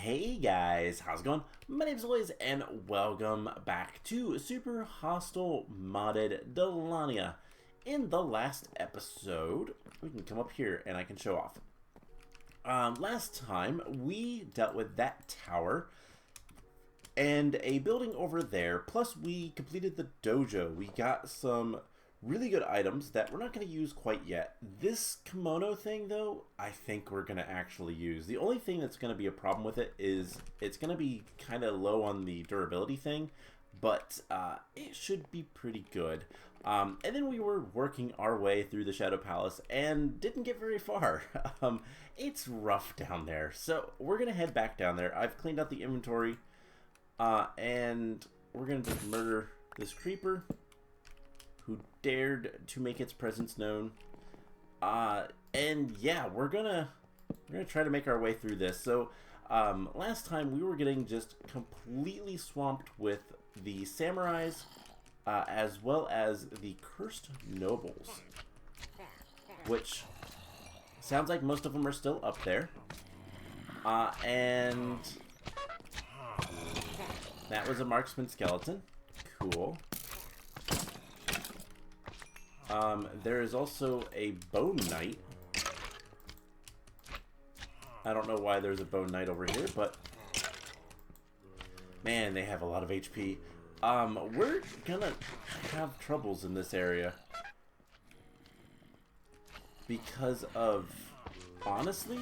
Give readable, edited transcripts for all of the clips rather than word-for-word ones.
Hey guys, how's it going? My name's Liz and welcome back to Super Hostile Modded Dalania. In the last episode, we can come up here and I can show off. Last time we dealt with that tower and a building over there, plus we completed the dojo. We got some really good items that we're not going to use quite yet. This kimono thing, though, I think we're going to actually use. The only thing that's going to be a problem with it is it's going to be kind of low on the durability thing, but it should be pretty good. And then we were working our way through the Shadow Palace and didn't get very far. It's rough down there, so we're going to head back down there. I've cleaned out the inventory, and we're going to just murder this creeper who dared to make its presence known. And yeah, we're gonna try to make our way through this. So last time we were getting just completely swamped with the samurais, as well as the cursed nobles, which sounds like most of them are still up there. And that was a marksman skeleton. Cool. There is also a bone knight. I don't know why there's a bone knight over here, but man, they have a lot of HP. We're gonna have troubles in this area because of, honestly,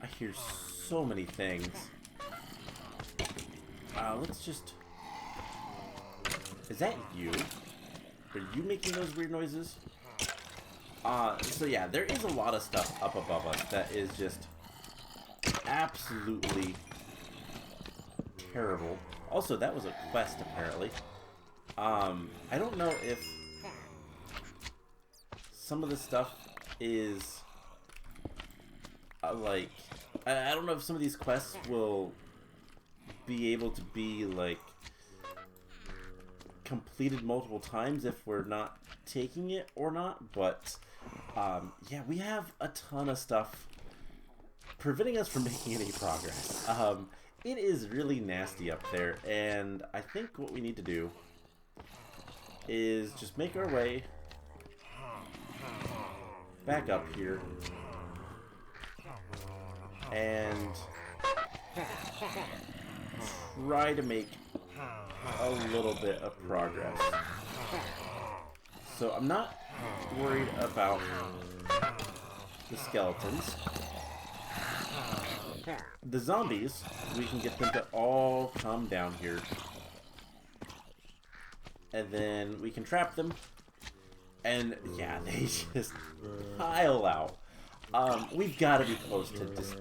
I hear so many things. Let's just... Is that you? Are you making those weird noises? So yeah, there is a lot of stuff up above us that is just absolutely terrible. Also, that was a quest, apparently. I don't know if some of the stuff is, like... I don't know if some of these quests will be able to be, like, completed multiple times if we're not taking it or not, but yeah, we have a ton of stuff preventing us from making any progress. It is really nasty up there, and I think what we need to do is just make our way back up here and try to make a little bit of progress. So I'm not worried about the skeletons. The zombies, we can get them to all come down here. And then we can trap them. And yeah, they just pile out. We've got to be close to just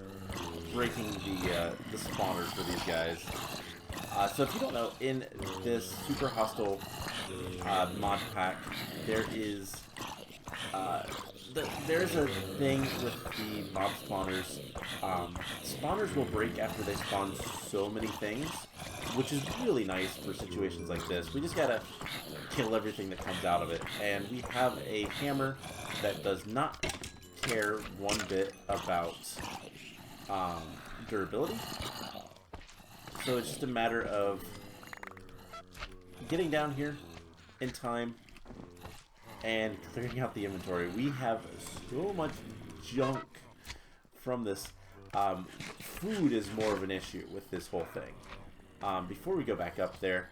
breaking the spawners for these guys. So if you don't know, in this Super Hostile mod pack, there is there's a thing with the mob spawners. Spawners will break after they spawn so many things, which is really nice for situations like this. We just gotta kill everything that comes out of it, and we have a hammer that does not care one bit about durability. So it's just a matter of getting down here in time and clearing out the inventory. We have so much junk from this. Food is more of an issue with this whole thing. Before we go back up there,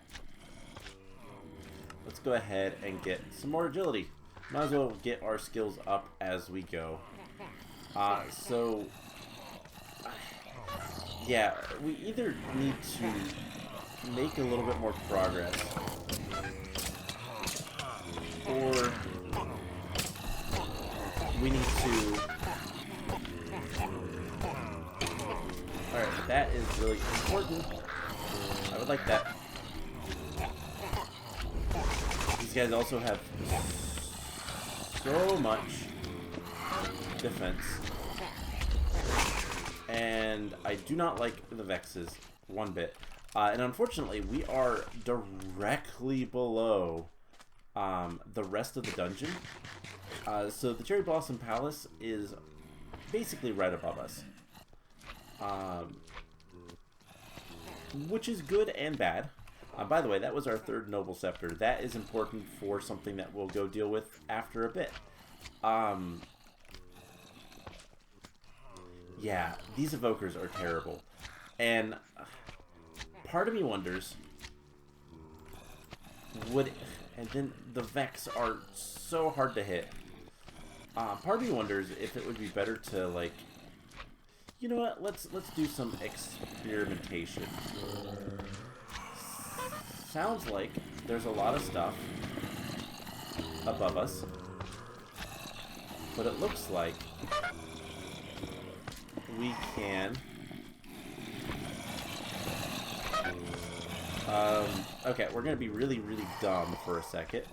let's go ahead and get some more agility. Might as well get our skills up as we go. Yeah, we either need to make a little bit more progress, or we need to... Alright, that is really important. I would like that. These guys also have so much defense. And I do not like the Vexes one bit. And unfortunately, we are directly below the rest of the dungeon. So the Cherry Blossom Palace is basically right above us. which is good and bad. By the way, that was our third Noble Scepter. That is important for something that we'll go deal with after a bit. Yeah, these Evokers are terrible. And part of me wonders, and then the Vex are so hard to hit. Part of me wonders if it would be better to, like, you know what, let's do some experimentation. Sounds like there's a lot of stuff above us, but it looks like we can... okay, we're gonna be really, really dumb for a second.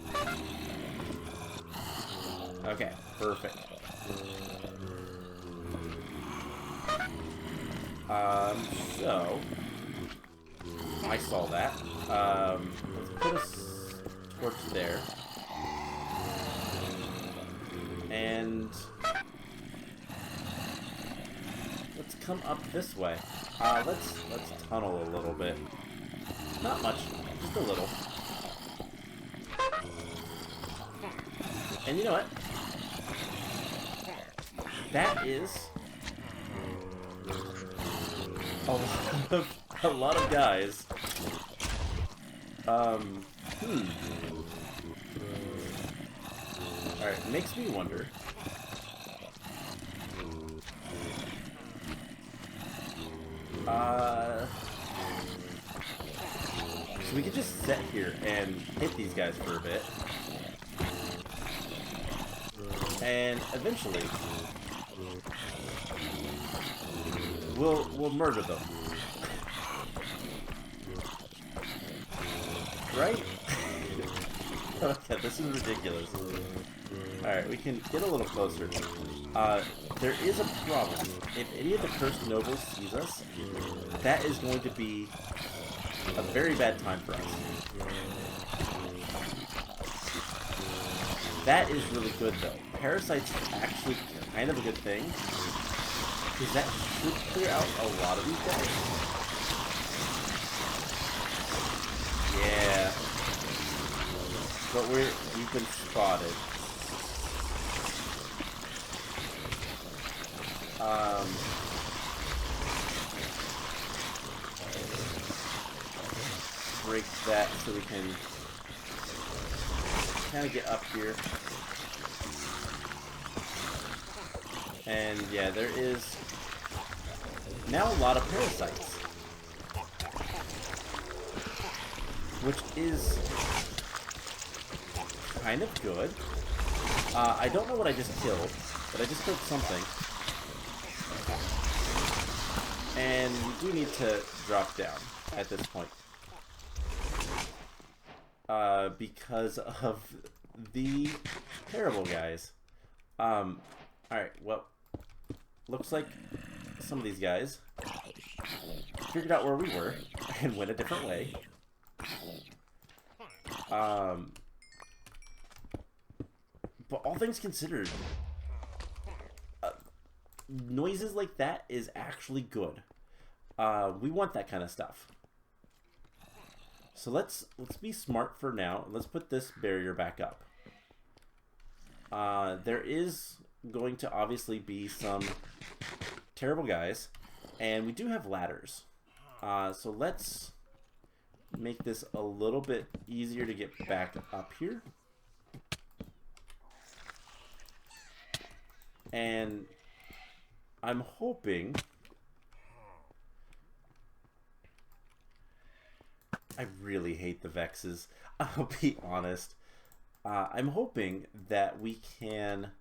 Okay, perfect. So... I saw that. Let's put a torch there. And... let's come up this way. Let's tunnel a little bit. Not much, just a little. And you know what? That is a lot of guys. Alright, makes me wonder. So we could just sit here and hit these guys for a bit. And eventually we'll murder them. Right? Okay, this is ridiculous. Alright, we can get a little closer. There is a problem. If any of the cursed nobles sees us, that is going to be a very bad time for us. That is really good, though. Parasites are actually kind of a good thing, because that should clear out a lot of these guys. Yeah. But we've been spotted. Break that so we can kind of get up here. And yeah, there is now a lot of parasites, which is kind of good. I don't know what I just killed, but I just killed something. And we do need to drop down at this point. Because of the terrible guys. Alright, well, looks like some of these guys figured out where we were and went a different way. But all things considered, noises like that is actually good. We want that kind of stuff. So let's be smart for now. Let's put this barrier back up. There is going to obviously be some terrible guys, and we do have ladders. So let's make this a little bit easier to get back up here. And I'm hoping... I really hate the Vexes, I'll be honest. I'm hoping that we can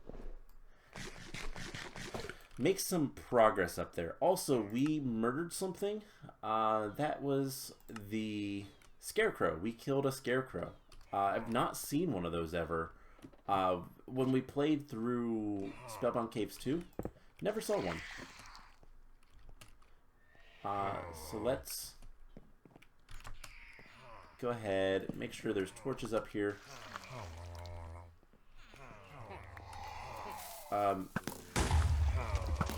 make some progress up there. Also, we murdered something. That was the Scarecrow. We killed a Scarecrow. I've not seen one of those ever. When we played through Spellbound Caves 2, never saw one. So let's go ahead, make sure there's torches up here.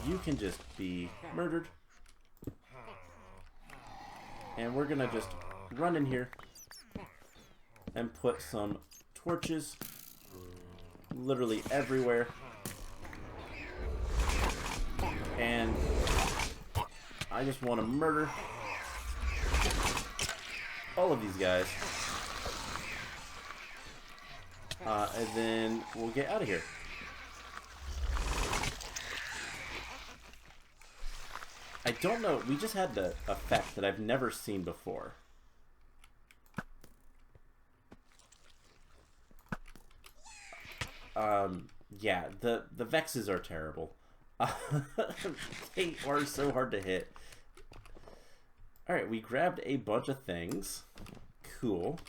You can just be murdered. And we're gonna just run in here and put some torches literally everywhere. And I just want to murder all of these guys. And then we'll get out of here. I don't know, we just had the effect that I've never seen before. Yeah, the Vexes are terrible. They are so hard to hit. Alright, we grabbed a bunch of things. Cool.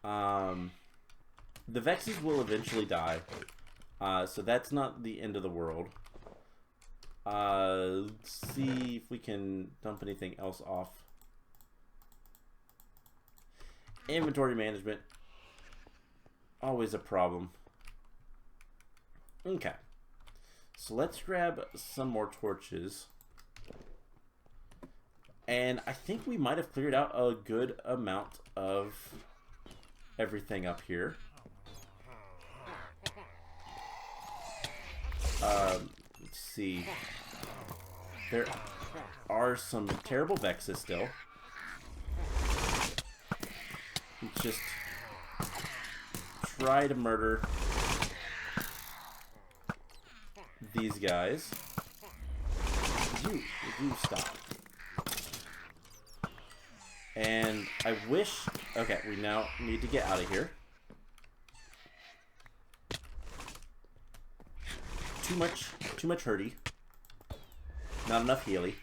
The Vexes will eventually die. So that's not the end of the world. Let's see if we can dump anything else off. Inventory management. Always a problem. Okay. So let's grab some more torches. And I think we might have cleared out a good amount of everything up here. Let's see. There are some terrible Vexes still. Let's just try to murder these guys. Would you stop? And I wish... Okay, we now need to get out of here. Too much hurdy. Not enough healy.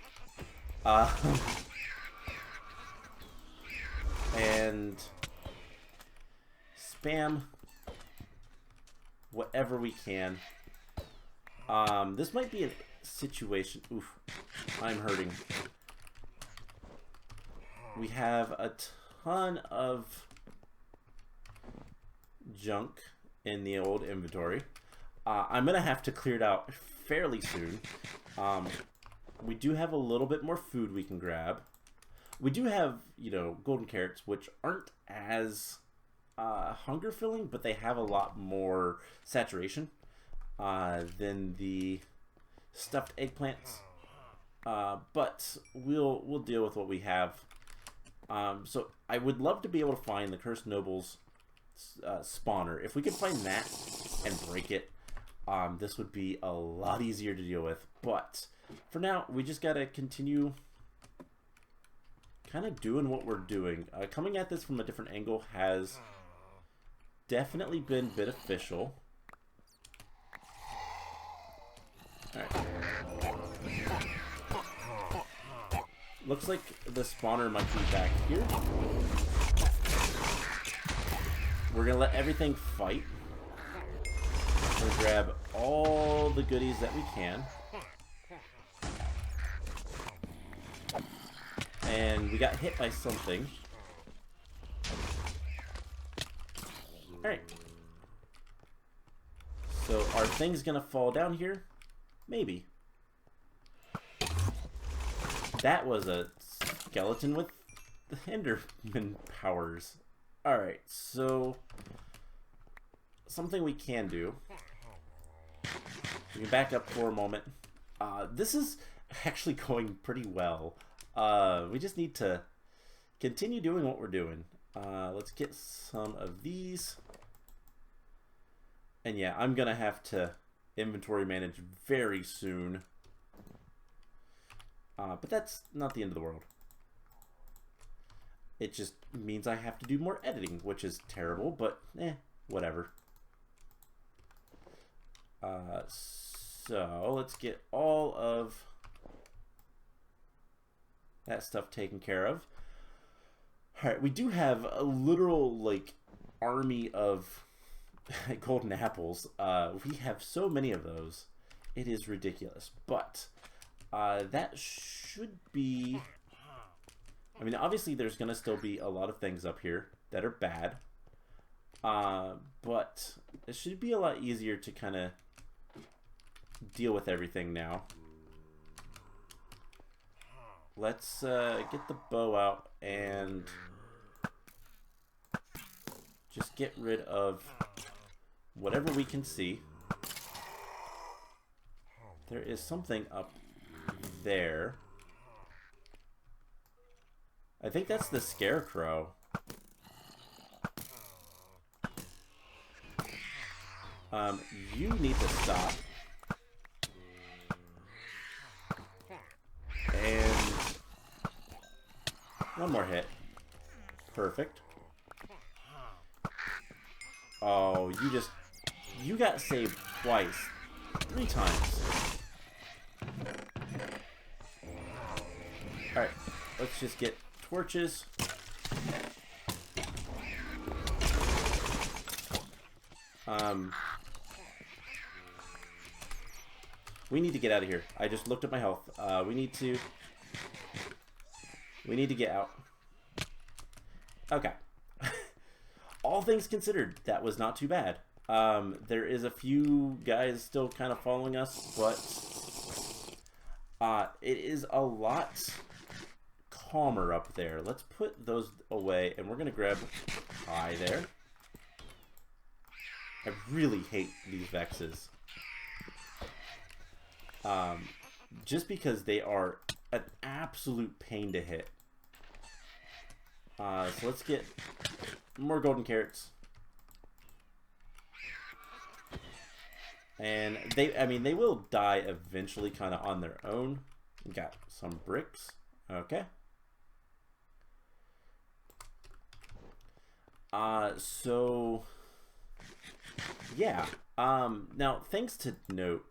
And spam whatever we can. This might be a situation... Oof, I'm hurting. We have a ton of junk in the old inventory. I'm going to have to clear it out fairly soon. We do have a little bit more food we can grab. We do have, you know, golden carrots, which aren't as hunger filling, but they have a lot more saturation than the stuffed eggplants. But we'll deal with what we have. So I would love to be able to find the Cursed Noble's spawner. If we could find that and break it, this would be a lot easier to deal with. But for now, we just gotta continue kind of doing what we're doing. Coming at this from a different angle has definitely been beneficial. Alright. Looks like the spawner might be back here. We're gonna let everything fight. We're gonna grab all the goodies that we can. And we got hit by something. Alright. So are things gonna fall down here? Maybe. That was a skeleton with the Enderman powers. Alright, so something we can do. We can back up for a moment. This is actually going pretty well. We just need to continue doing what we're doing. Let's get some of these. And yeah, I'm gonna have to inventory manage very soon. But that's not the end of the world. It just means I have to do more editing, which is terrible, but whatever. So let's get all of that stuff taken care of. Alright, we do have a literal, like, army of golden apples. We have so many of those. It is ridiculous. But that should be... I mean, obviously there's going to still be a lot of things up here that are bad. But it should be a lot easier to kind of deal with everything now. let's get the bow out and just get rid of whatever we can see. There is something up there. I think that's the scarecrow. You need to stop. And one more hit. Perfect. Oh, you got saved twice. 3 times. Alright, let's just get torches. We need to get out of here. I just looked at my health. We need to get out. Okay. All things considered, that was not too bad. There is a few guys still kind of following us, but it is a lot calmer up there. Let's put those away, and we're going to grab Hi there. I really hate these Vexes. Just because they are an absolute pain to hit. So let's get more golden carrots. And they will die eventually kind of on their own. We got some bricks. Okay. So yeah. Now, things to note,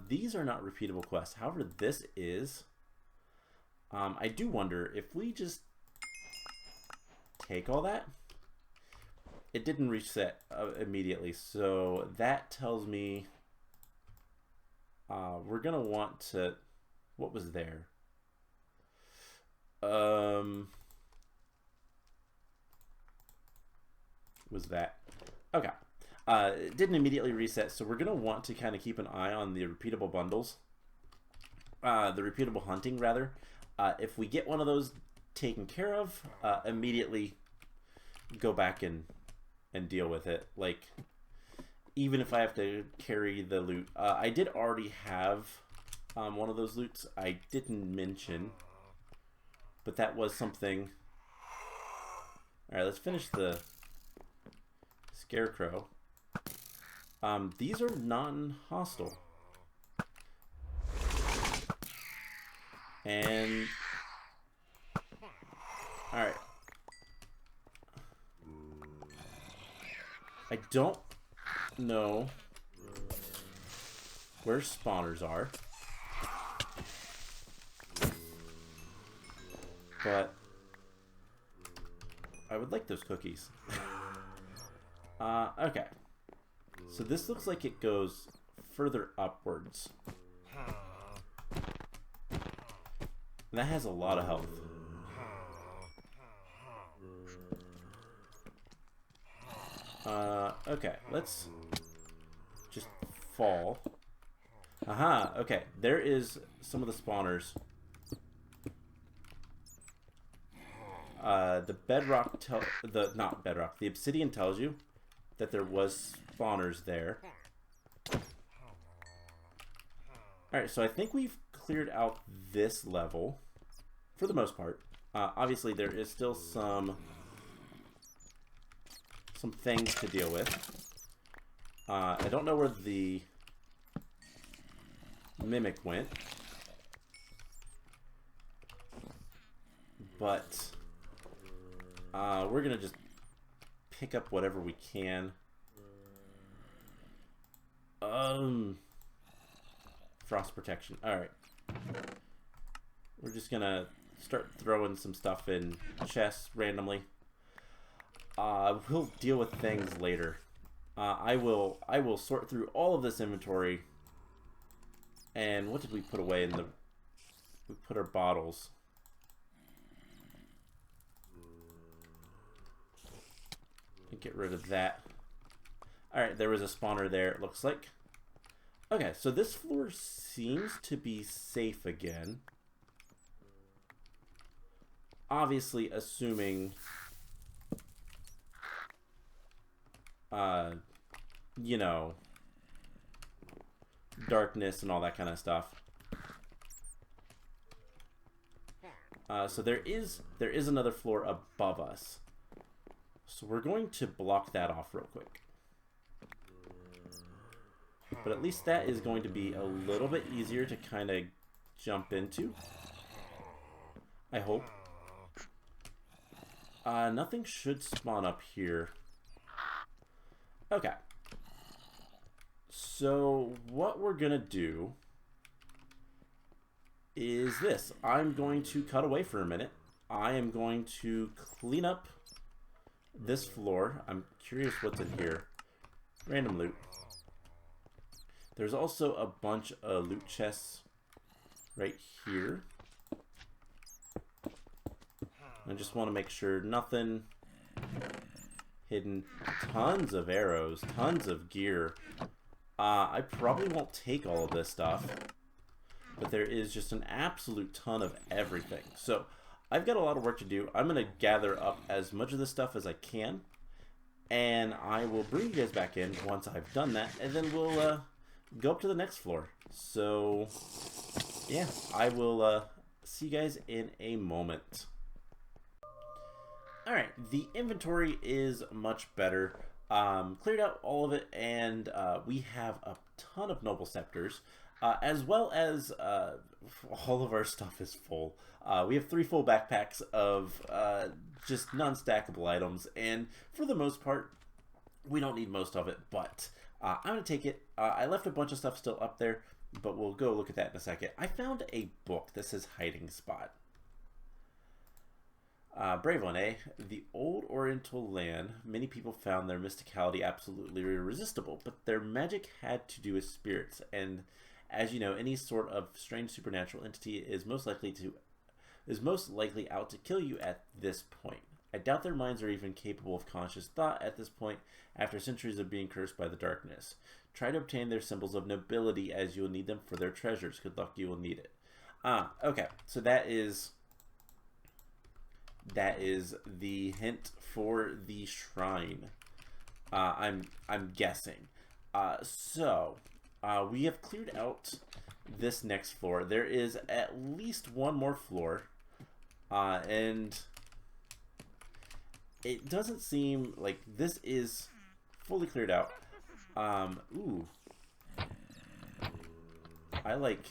these are not repeatable quests. However, this is. I do wonder if we just take all that. It didn't reset immediately, so that tells me we're gonna want to. What was there? Was that okay? It didn't immediately reset, so we're gonna want to kind of keep an eye on the repeatable bundles, the repeatable hunting rather. If we get one of those taken care of, immediately go back and deal with it. Like, even if I have to carry the loot. I did already have one of those loots. I didn't mention, but that was something. Alright, let's finish the scarecrow. These are non-hostile. And alright. I don't know where spawners are, but I would like those cookies. Okay. So this looks like it goes further upwards. And that has a lot of health. Okay, let's just fall. Aha, okay. There is some of the spawners. The bedrock the obsidian tells you that there was spawners there. Alright, so I think we've cleared out this level for the most part. Obviously there is still some things to deal with. I don't know where the mimic went, but we're gonna just pick up whatever we can. Frost protection. Alright. We're just gonna start throwing some stuff in chests randomly. We'll deal with things later. I will sort through all of this inventory. And what did we put away in the... We put our bottles. Get rid of that. Alright, there was a spawner there, it looks like. Okay, so this floor seems to be safe again. Obviously, assuming, you know, darkness and all that kind of stuff. So there is another floor above us. So we're going to block that off real quick. But at least that is going to be a little bit easier to kind of jump into. I hope. Nothing should spawn up here. Okay. So what we're gonna do is this. I'm going to cut away for a minute. I am going to clean up this floor. I'm curious what's in here. Random loot. There's also a bunch of loot chests right here. I just want to make sure nothing hidden. Tons of arrows, tons of gear. I probably won't take all of this stuff, but there is just an absolute ton of everything. So I've got a lot of work to do. I'm going to gather up as much of this stuff as I can, and I will bring you guys back in once I've done that, and then we'll go up to the next floor. So yeah, I will see you guys in a moment. Alright, the inventory is much better. Cleared out all of it, and we have a ton of noble scepters, as well as all of our stuff is full. We have 3 full backpacks of just non-stackable items, and for the most part, we don't need most of it, but I'm going to take it. I left a bunch of stuff still up there, but we'll go look at that in a second. I found a book that says Hiding Spot. Brave one, eh? The old Oriental land, many people found their mysticality absolutely irresistible, but their magic had to do with spirits, and as you know, any sort of strange supernatural entity is most likely out to kill you at this point. I doubt their minds are even capable of conscious thought at this point, after centuries of being cursed by the darkness. Try to obtain their symbols of nobility, as you will need them for their treasures. Good luck, you will need it. Okay, so that is the hint for the shrine. I'm guessing. So we have cleared out this next floor. There is at least one more floor, and it doesn't seem like this is fully cleared out. Ooh, I like.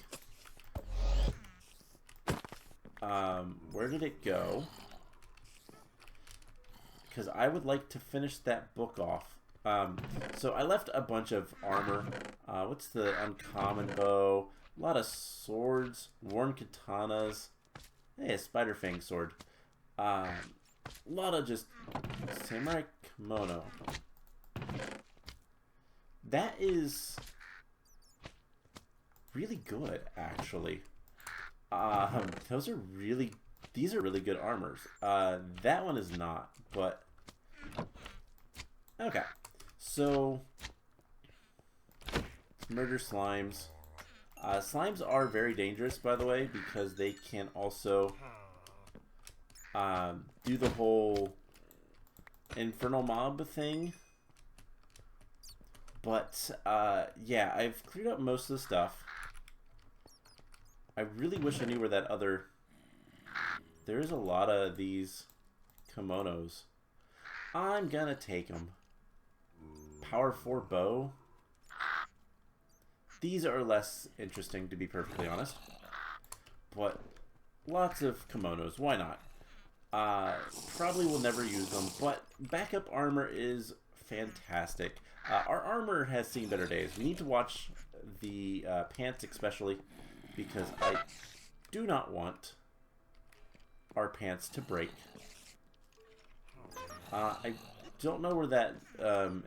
Where did it go? Because I would like to finish that book off. So I left a bunch of armor. What's the uncommon bow? A lot of swords, worn katanas. Hey, a spider fang sword. A lot of just samurai kimono. That is really good, actually. These are really good armors. That one is not, but okay. So murder slimes. Slimes are very dangerous, by the way, because they can also do the whole infernal mob thing. But yeah, I've cleared up most of the stuff. I really wish I knew where that other... There's a lot of these kimonos. I'm gonna take them. Power 4 bow. These are less interesting, to be perfectly honest. But lots of kimonos. Why not? Probably will never use them, but backup armor is fantastic. Our armor has seen better days. We need to watch the pants especially, because I do not want our pants to break. I don't know where that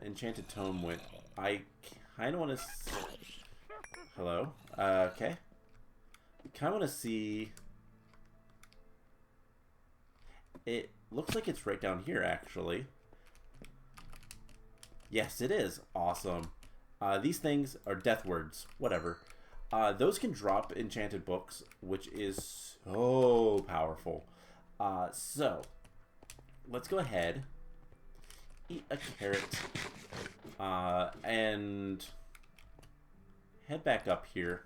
enchanted tome went. I kind of want to... Hello? Okay. I kind of want to see... It looks like it's right down here, actually. Yes, it is. Awesome. These things are death words. Whatever. Those can drop enchanted books, which is so powerful. So let's go ahead, eat a carrot, and head back up here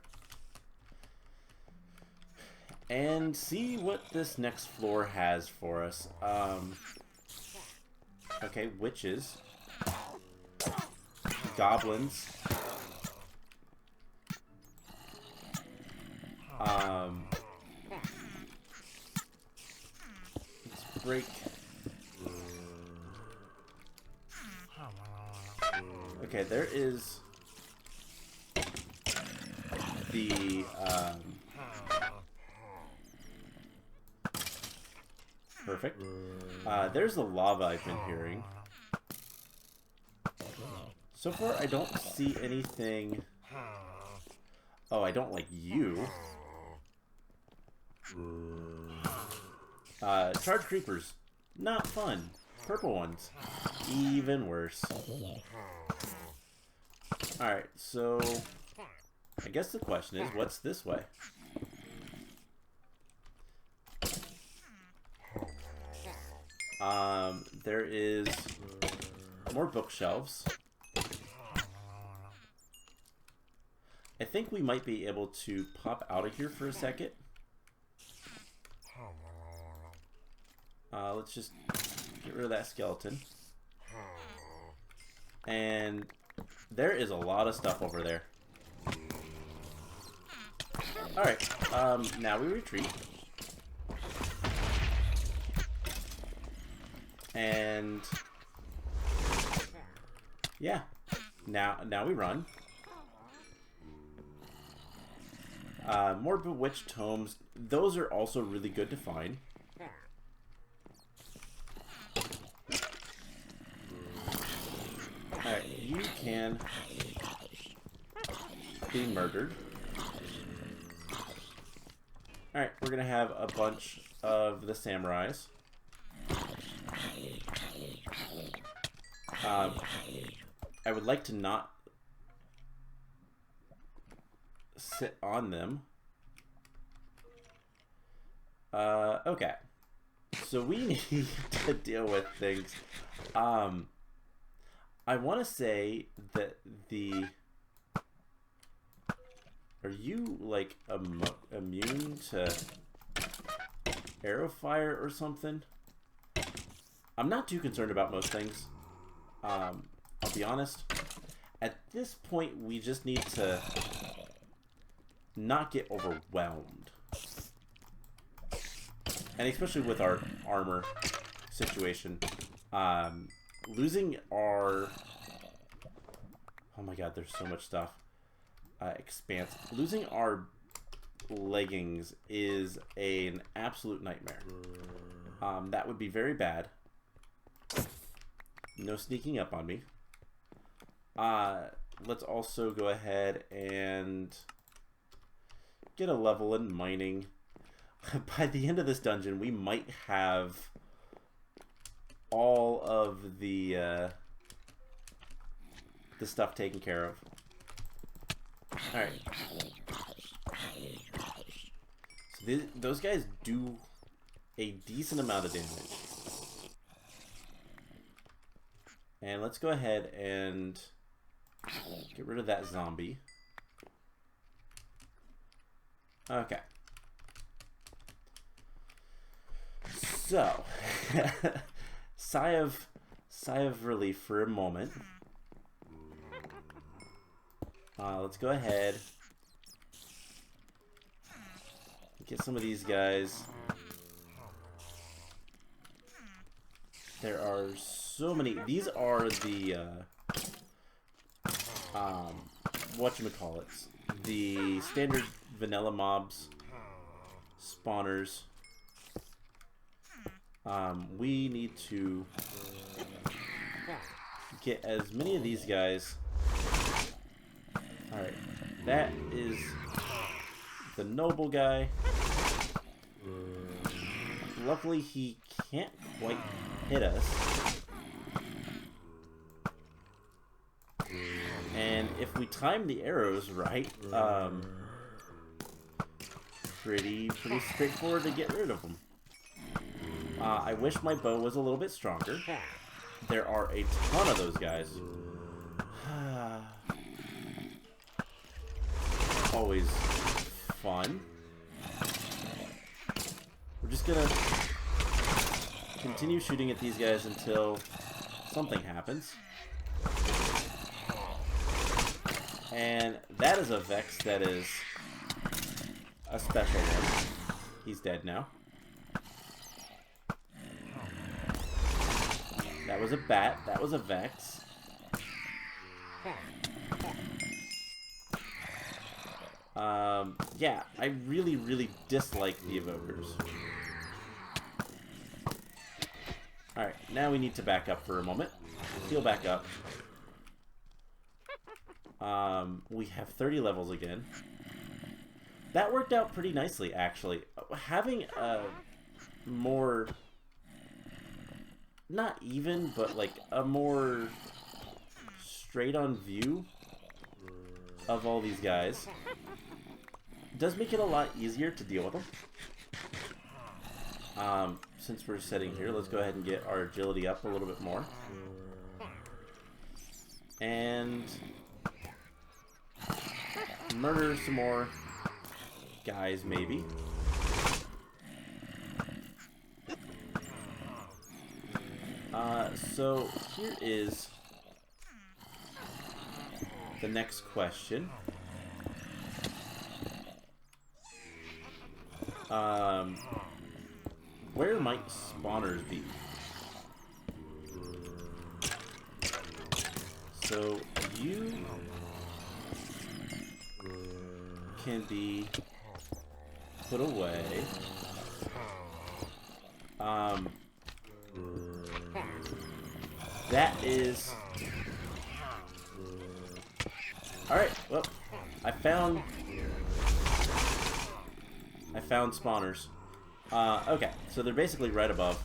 and see what this next floor has for us. Okay, witches, goblins, let's break. Okay, there is the perfect. There's the lava I've been hearing. So far, I don't see anything. Oh, I don't like you. Charge creepers. Not fun. Purple ones. Even worse. Alright, so I guess the question is, what's this way? There is more bookshelves. I think we might be able to pop out of here for a second. Let's just get rid of that skeleton. And there is a lot of stuff over there. Alright, now we retreat. And yeah, now we run. More bewitched tomes. Those are also really good to find. Alright, you can be murdered. Alright, we're gonna have a bunch of the samurais. I would like to not sit on them. Okay. So we need to deal with things. I want to say that the... Are you, like, immune to arrow fire or something? I'm not too concerned about most things. I'll be honest. At this point, we just need to not get overwhelmed. And especially with our armor situation. Losing our... Oh my god, there's so much stuff. Expanse. Losing our leggings is an absolute nightmare. That would be very bad. No sneaking up on me. Let's also go ahead and get a level in mining. By the end of this dungeon, we might have all of the stuff taken care of. Alright. So those guys do a decent amount of damage. And let's go ahead and get rid of that zombie. Okay. So, sigh of relief for a moment. Let's go ahead. Get some of these guys. There are so many. These are the whatchamacallits. The standard vanilla mobs, spawners. We need to get as many of these guys. Alright, that is the noble guy. Luckily, he can't quite hit us. And if we time the arrows right, pretty straightforward to get rid of them. I wish my bow was a little bit stronger. There are a ton of those guys. Always fun. We're just gonna continue shooting at these guys until something happens. And that is a Vex that is a special one. He's dead now. That was a bat. That was a Vex. Yeah, I really, really dislike the Evokers. Alright, now we need to back up for a moment. Heal back up. We have 30 levels again. That worked out pretty nicely, actually. Having a more... not even, but like a more straight-on view of all these guys does make it a lot easier to deal with them. Since we're sitting here, let's go ahead and get our agility up a little bit more. And murder some more guys, maybe. So here is the next question. Where might spawners be? So you can be put away. That is... Alright, well, I found spawners. Okay, so they're basically right above.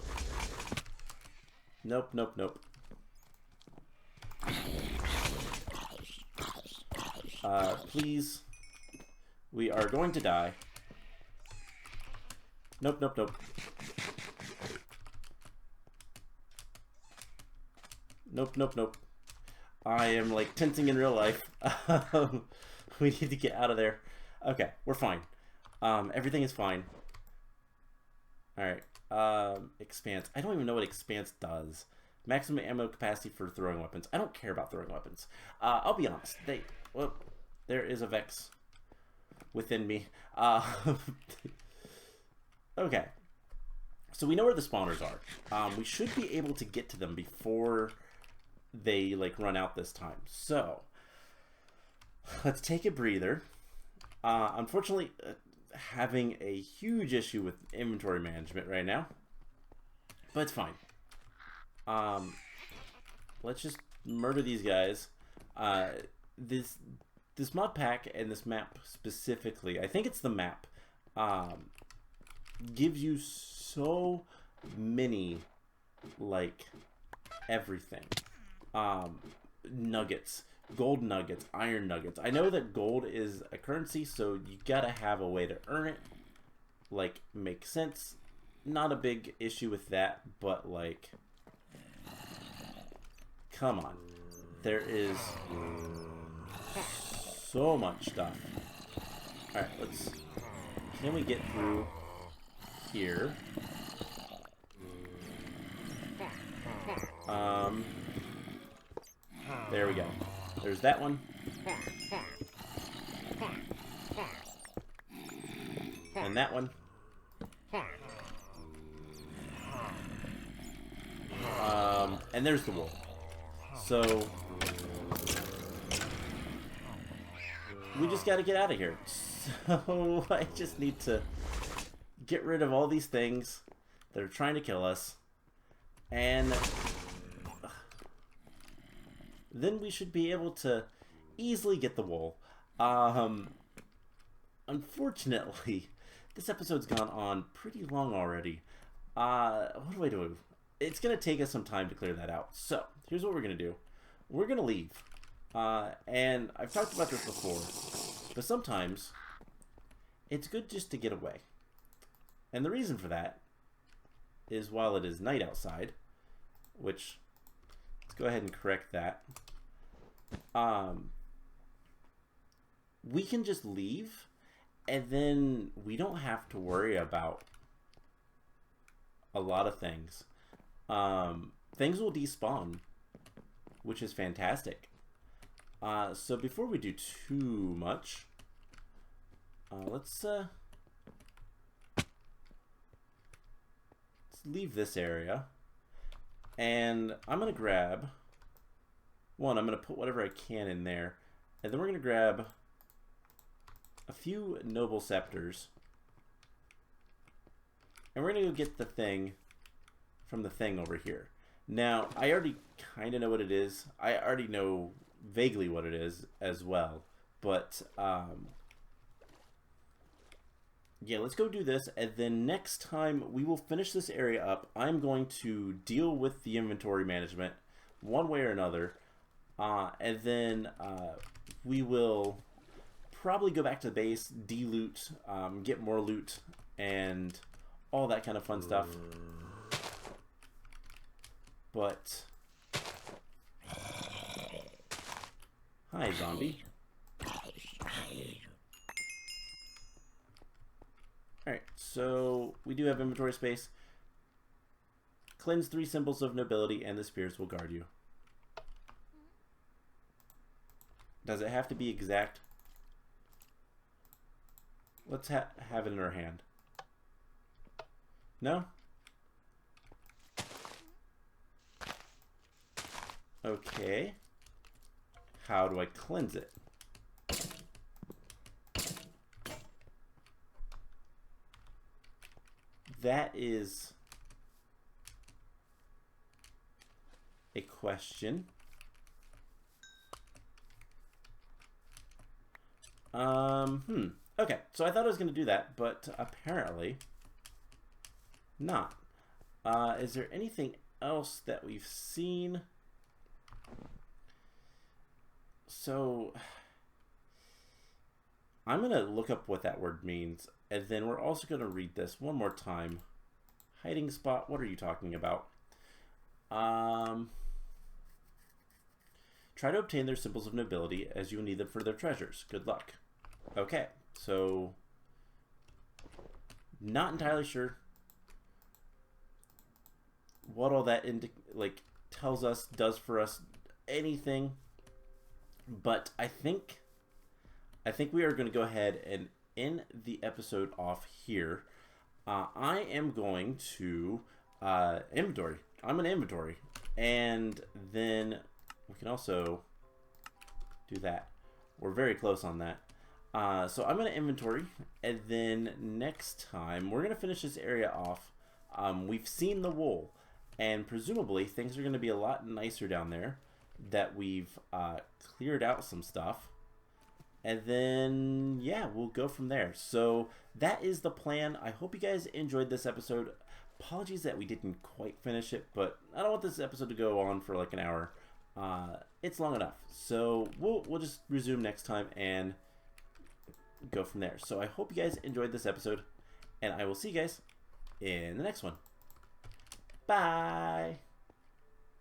Nope, nope, nope. Please. We are going to die. Nope, nope, nope. Nope, nope, nope. I am, like, tensing in real life. We need to get out of there. Okay, we're fine. Everything is fine. Alright. Expanse. I don't even know what Expanse does. Maximum ammo capacity for throwing weapons. I don't care about throwing weapons. I'll be honest. Well, there is a Vex within me. Okay. So we know where the spawners are. We should be able to get to them before they, like, run out this time. So, let's take a breather. Unfortunately, having a huge issue with inventory management right now. But it's fine. Let's just murder these guys. This mod pack and this map specifically, I think it's the map, gives you so many, like, everything. Nuggets, gold nuggets, iron nuggets. I know that gold is a currency, so you gotta have a way to earn it. Like, makes sense. Not a big issue with that, but, like, come on. There is so much stuff. Alright, can we get through here? There we go. There's that one. And that one. And there's the wolf. So we just got to get out of here. So I just need to get rid of all these things that are trying to kill us. And then we should be able to easily get the wool. Unfortunately, this episode's gone on pretty long already. What do I do? It's going to take us some time to clear that out. So, here's what we're going to do. We're going to leave. And I've talked about this before, but sometimes it's good just to get away. And the reason for that is while it is night outside, which, let's go ahead and correct that. We can just leave, and then we don't have to worry about a lot of things. Things will despawn, which is fantastic. So before we do too much, let's leave this area, and I'm gonna grab one. I'm gonna put whatever I can in there, and then we're gonna grab a few noble scepters, and we're gonna go get the thing from the thing over here. Now, I already kind of know what it is. I already know vaguely what it is as well, but yeah, let's go do this, and then next time we will finish this area up. I'm going to deal with the inventory management one way or another, and then we will probably go back to the base, de-loot, get more loot, and all that kind of fun stuff. But hi, zombie. Alright, so we do have inventory space. Cleanse 3 symbols of nobility and the spirits will guard you. Does it have to be exact? Let's have it in our hand. No? Okay. How do I cleanse it? That is a question. Okay, so I thought I was going to do that, but apparently not. Is there anything else that we've seen? So I'm going to look up what that word means, and then we're also going to read this one more time. Hiding spot, what are you talking about? Try to obtain their symbols of nobility, as you will need them for their treasures. Good luck. Okay, so not entirely sure what all that tells us, does for us, anything, but I think we are going to go ahead and end the episode off here. I am going to inventory. I'm going to inventory, and then we can also do that. We're very close on that. So I'm going to inventory, and then next time we're going to finish this area off. We've seen the wool, and presumably things are going to be a lot nicer down there, that we've cleared out some stuff. And then, yeah, we'll go from there. So that is the plan. I hope you guys enjoyed this episode. Apologies that we didn't quite finish it, but I don't want this episode to go on for like an hour. It's long enough. So we'll just resume next time and go from there. So I hope you guys enjoyed this episode, and I will see you guys in the next one. Bye!